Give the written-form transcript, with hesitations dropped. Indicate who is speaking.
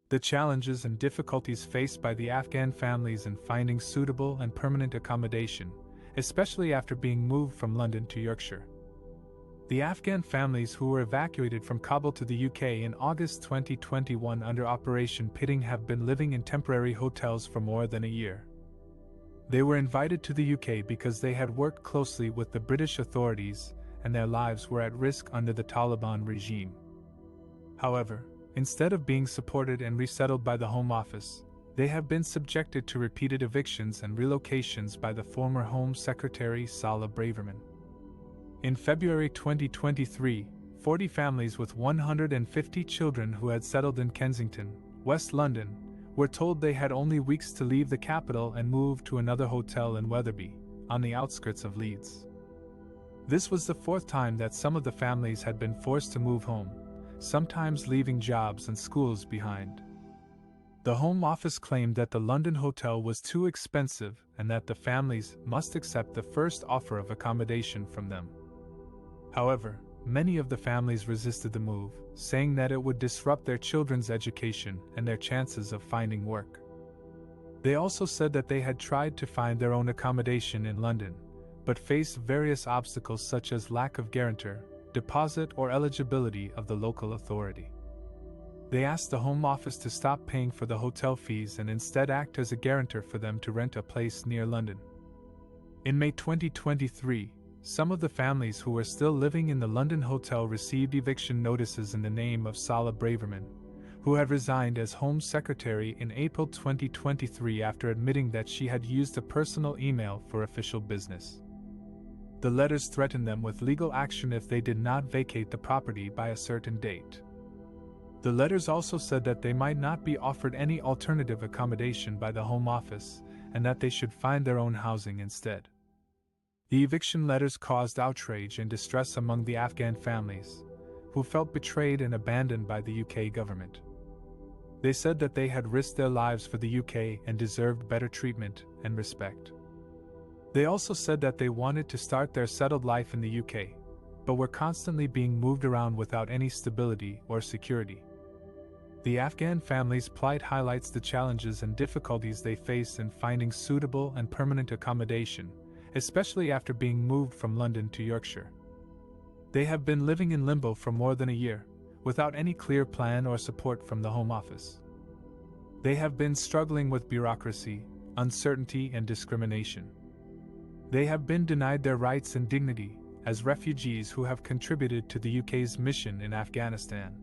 Speaker 1: The challenges and difficulties faced by the Afghan families in finding suitable and permanent accommodation, especially after being moved from London to Yorkshire. The Afghan families who were evacuated from Kabul to the UK in August 2021 under Operation Pitting have been living in temporary hotels for more than a year. They were invited to the UK because they had worked closely with the British authorities and their lives were at risk under the Taliban regime. However, instead of being supported and resettled by the Home Office, they have been subjected to repeated evictions and relocations by the former Home Secretary Suella Braverman. In February 2023, 40 families with 150 children who had settled in Kensington, West London, were told they had only weeks to leave the capital and move to another hotel in Wetherby, on the outskirts of Leeds. This was the fourth time that some of the families had been forced to move home, sometimes leaving jobs and schools behind. The Home Office claimed that the London hotel was too expensive and that the families must accept the first offer of accommodation from them. However, many of the families resisted the move, saying that it would disrupt their children's education and their chances of finding work. They also said that they had tried to find their own accommodation in London, but faced various obstacles such as lack of guarantor, deposit, or eligibility of the local authority. They asked the Home Office to stop paying for the hotel fees and instead act as a guarantor for them to rent a place near London. In May 2023, some of the families who were still living in the London hotel received eviction notices in the name of Suella Braverman, who had resigned as Home Secretary in April 2023 after admitting that she had used a personal email for official business. The letters threatened them with legal action if they did not vacate the property by a certain date. The letters also said that they might not be offered any alternative accommodation by the Home Office and that they should find their own housing instead. The eviction letters caused outrage and distress among the Afghan families, who felt betrayed and abandoned by the UK government. They said that they had risked their lives for the UK and deserved better treatment and respect. They also said that they wanted to start their settled life in the UK, but were constantly being moved around without any stability or security. The Afghan families' plight highlights the challenges and difficulties they face in finding suitable and permanent accommodation, especially after being moved from London to Yorkshire. They have been living in limbo for more than a year, without any clear plan or support from the Home Office. They have been struggling with bureaucracy, uncertainty, and discrimination. They have been denied their rights and dignity as refugees who have contributed to the UK's mission in Afghanistan.